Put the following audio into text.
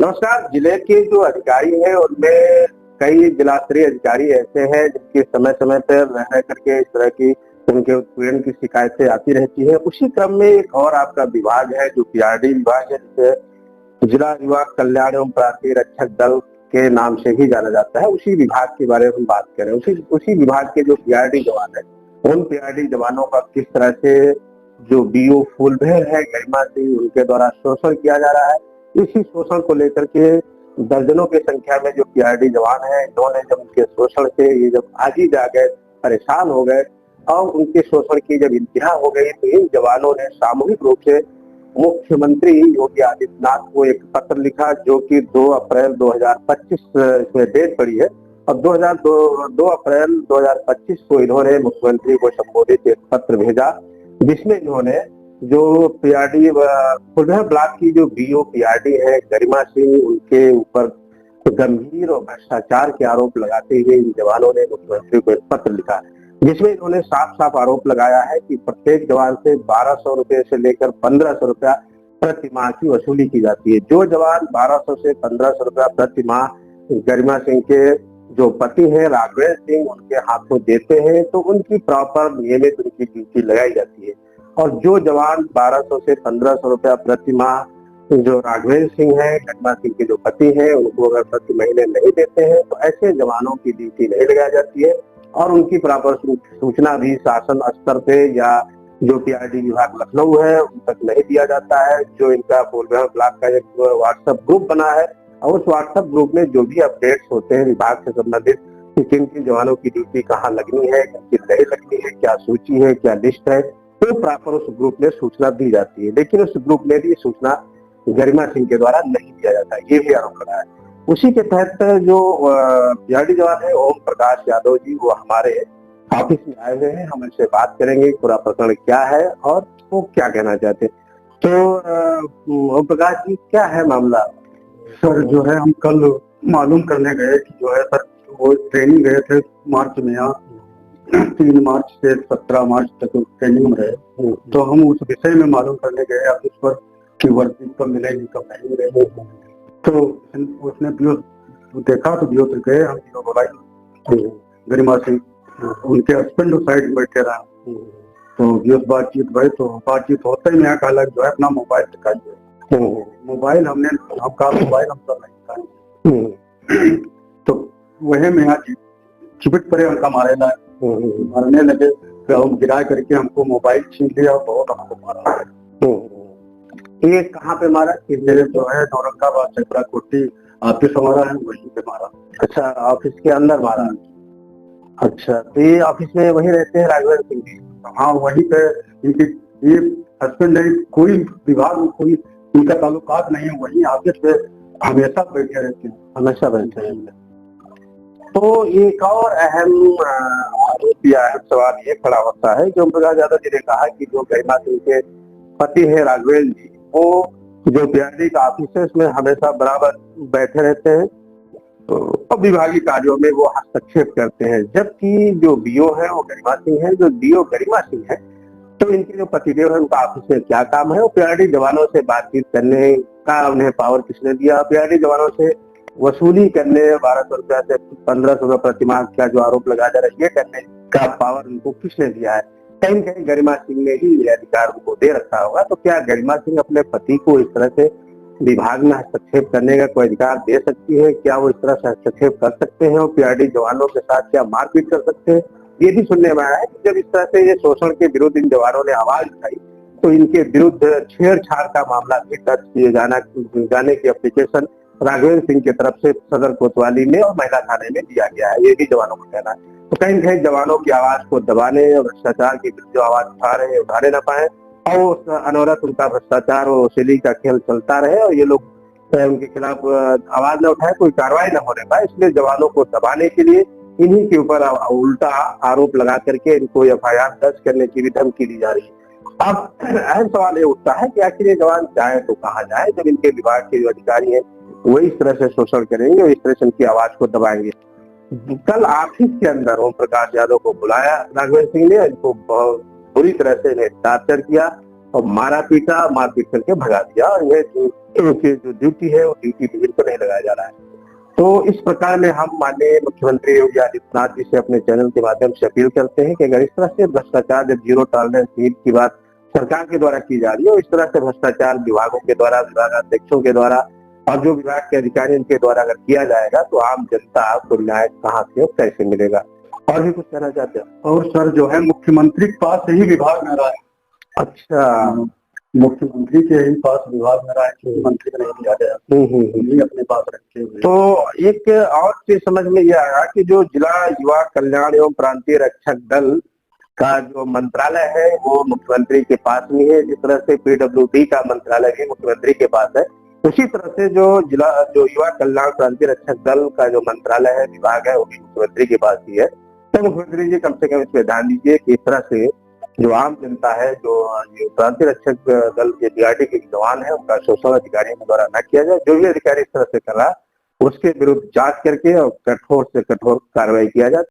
नमस्कार। जिले के जो अधिकारी हैं उनमें कई जिला स्तरीय अधिकारी ऐसे हैं जिनके समय समय पर रह करके इस तरह की उनके उत्पीड़न की शिकायतें आती रहती है। उसी क्रम में एक और आपका विभाग है जो पीआरडी विभाग है, जिसे जिला युवा कल्याण एवं प्राथमिक रक्षक दल के नाम से ही जाना जाता है। उसी विभाग के बारे में हम बात करें। उसी विभाग के जो पीआरडी जवान है, उन पीआरडी जवानों का किस तरह से जो बीओ फूलबेल है गरिमा सिंह, उनके द्वारा शोषण किया जा रहा है। इसी शोषण को लेकर के दर्जनों की संख्या में जो पीआरडी जवान हैं, इन्होंने जब उनके शोषण से ये जब आजी जा गए, परेशान हो गए और उनके शोषण की जब इंतहा हो गई, तो इन जवानों ने सामूहिक रूप से मुख्यमंत्री योगी आदित्यनाथ को एक पत्र लिखा, जो कि 2 अप्रैल 2025 इसमें डेट पड़ी है। और 2 अप्रैल 2025 को इन्होंने मुख्यमंत्री को संबोधित एक पत्र भेजा, जिसमें इन्होंने जो पीआरडी फुलबेल ब्लॉक की जो बीओ पीआरडी है गरिमा सिंह, उनके ऊपर गंभीर और भ्रष्टाचार के आरोप लगाते हुए इन जवानों ने मुख्यमंत्री को एक पत्र लिखा, जिसमें इन्होंने साफ साफ आरोप लगाया है कि प्रत्येक जवान से 1200 रुपए से लेकर 1500 रुपया प्रति माह की वसूली की जाती है। जो जवान 1200 से 1500 रुपया प्रति माह गरिमा सिंह के जो पति हैं राघवेंद्र सिंह, उनके हाथों देते हैं, तो उनकी प्रॉपर नियमित उनकी ड्यूटी लगाई जाती है। और जो जवान 1200 से 1500 रुपया प्रति माह जो राघवेंद्र सिंह है, गरिमा सिंह के जो पति हैं, उनको अगर प्रति महीने नहीं देते हैं, तो ऐसे जवानों की ड्यूटी नहीं लगाई जाती है। और उनकी प्रॉपर सूचना भी शासन स्तर पे या जो पीआरडी विभाग लखनऊ है उन तक नहीं दिया जाता है। जो इनका फुलबेल ब्लॉक का एक व्हाट्सएप ग्रुप बना है, और उस व्हाट्सएप ग्रुप में जो भी अपडेट्स होते हैं विभाग से संबंधित कि किन किन जवानों की ड्यूटी कहाँ लगनी है, किन नहीं लगनी है, क्या सूची है, क्या लिस्ट है, तो प्रॉपर उस ग्रुप में सूचना दी जाती है। लेकिन उस ग्रुप में भी सूचना गरिमा सिंह के द्वारा नहीं दिया जाता, ये भी आरोप लगा है। उसी के तहत जो पीआरडी जवान है ओम प्रकाश यादव जी, वो हमारे ऑफिस में आए हुए हैं। हम इनसे बात करेंगे पूरा प्रकरण क्या है और वो क्या कहना चाहते हैं। तो ओम प्रकाश जी, क्या है मामला? सर जो है हम कल मालूम करने गए कि जो है सर वो ट्रेनिंग गए थे मार्च में, यहाँ 3 मार्च से 17 मार्च तक ट्रेनिंग में रहे। तो हम उस विषय में मालूम करने गए ऑफिस पर कि वर्दी कब मिलेगी कब नहीं मिलेगी। तो उसने बीओ देखा, तो बीओ गए, हम बीओ बुलाई गरिमा सिंह, उनके हस्बैंड साइड में बैठे रहा। तो बीओ बातचीत भई, तो बातचीत होते ही मैं कहा जो है अपना मोबाइल दिखाइए। मोबाइल हम सब नहीं दिखाई। तो वही में यहाँ चिपट पड़े, हमका मारने लगे। फिर हम गिरा करके हमको मोबाइल छीन लिया और बहुत हमको मारा। ये कहाँ पे मारा? जो है औरंगाबाद चपरा कोठी ऑफिस हमारा है, वहीं पे मारा। अच्छा, ऑफिस के अंदर मारा। अच्छा, तो ये ऑफिस में वही रहते हैं राघवेंद्र सिंह जी? हाँ, वहीं पे इनकी ये हस्बैंड नहीं, कोई विभाग कोई इनका ताल्लुकात नहीं है, वहीं ऑफिस पे हमेशा बैठे रहते हैं, हमेशा बैठे हैं। तो एक और अहम आरोप या अहम सवाल ये खड़ा होता है कि ओम प्रकाश यादव जी ने कहा कि जो गरिमा सिंह के पति है राघवेंद्र जी, वो जो पीआरडी का ऑफिस है उसमें हमेशा बराबर बैठे रहते हैं, तो विभागीय कार्यों में वो हस्तक्षेप करते हैं। जबकि जो बीओ है वो गरिमा सिंह है। जो बीओ गरिमा सिंह है, तो इनके जो पतिदेव है उनका ऑफिस में क्या काम है? वो पीआरडी जवानों से बातचीत करने का उन्हें पावर किसने दिया? पीआरडी जवानों से वसूली करने, 1200 रुपया से 1500 रुपया प्रति माह का जो आरोप लगाया जा रहा है, ये करने का पावर उनको किसने दिया है? कहीं कहीं गरिमा सिंह ने ही ये अधिकार उनको दे रखा होगा। तो क्या गरिमा सिंह अपने पति को इस तरह से विभाग में हस्तक्षेप करने का कोई अधिकार दे सकती है? क्या वो इस तरह से हस्तक्षेप कर सकते हैं और पीआरडी जवानों के साथ क्या मारपीट कर सकते हैं? ये भी सुनने में आया है कि जब इस तरह से ये शोषण के विरुद्ध इन जवानों ने आवाज उठाई, तो इनके विरुद्ध छेड़छाड़ का मामला भी दर्ज किए जाने की एप्लीकेशन राघवेंद्र सिंह की तरफ से सदर कोतवाली में और महिला थाने में दिया गया है, ये भी जवानों का कहना है। तो कहीं कहीं जवानों की आवाज को दबाने और भ्रष्टाचार की जो आवाज उठा रहे हैं उठाने न पाए, और अनवरत उनका भ्रष्टाचार और वसूली का खेल चलता रहे और ये लोग उनके खिलाफ आवाज न उठाए, कोई कार्रवाई न होने पाए, इसलिए जवानों को दबाने के लिए इन्हीं के ऊपर उल्टा आरोप लगा करके इनको एफआईआर दर्ज करने की भी धमकी दी जा रही है। अब अहम सवाल ये उठता है कि आखिर ये जवान जाए तो कहाँ जाए, जब इनके विभाग के जो अधिकारी हैं वो इस तरह से शोषण करेंगे और इस तरह से उनकी आवाज को दबाएंगे। कल ऑफिस के अंदर ओम प्रकाश यादव को बुलाया राघवेंद्र सिंह ने, इनको बहुत बुरी तरह से इन्हें टार्चर किया और मारा पीटा, मारपीट करके भगा दिया। और ये उनकी जो ड्यूटी है वो ड्यूटी भी इनको नहीं लगाया जा रहा है। तो इस प्रकार में हम माननीय मुख्यमंत्री योगी आदित्यनाथ जी से अपने चैनल के माध्यम से अपील करते हैं कि अगर इस तरह से भ्रष्टाचार, जब जीरो टॉलरेंस नीति की बात सरकार के द्वारा की जा रही है और इस तरह से भ्रष्टाचार विभागों के द्वारा, विभागाध्यक्षों के द्वारा और जो विभाग के अधिकारी इनके द्वारा अगर किया जाएगा तो आम जनता को न्याय कहाँ से और कैसे मिलेगा। और भी कुछ कहना चाहते हैं? और सर जो है मुख्यमंत्री के पास ही विभाग में रहा है। अच्छा, मुख्यमंत्री के ही पास विभाग में रहा है, मुख्यमंत्री को नहीं दिया गया, ये अपने पास रखे हुए। तो एक और चीज समझ में यह आया कि जो जिला युवा कल्याण एवं प्रांतीय रक्षक दल का जो मंत्रालय है वो मुख्यमंत्री के पास में है। जिस तरह से PWD का मंत्रालय भी मुख्यमंत्री के पास है, उसी तरह से जो युवा कल्याण प्रांतीय रक्षक दल का जो मंत्रालय है, विभाग है, वो भी मुख्यमंत्री के पास ही है। तो मुख्यमंत्री जी कम से कम इसमें ध्यान दीजिए कि इस तरह से जो आम जनता है, जो प्रांतीय रक्षक दल के DRD के जवान है, उनका शोषण अधिकारियों के द्वारा न किया जाए। जो भी अधिकारी इस तरह से कर रहा उसके विरुद्ध जांच करके और कठोर से कठोर कार्रवाई किया जाए।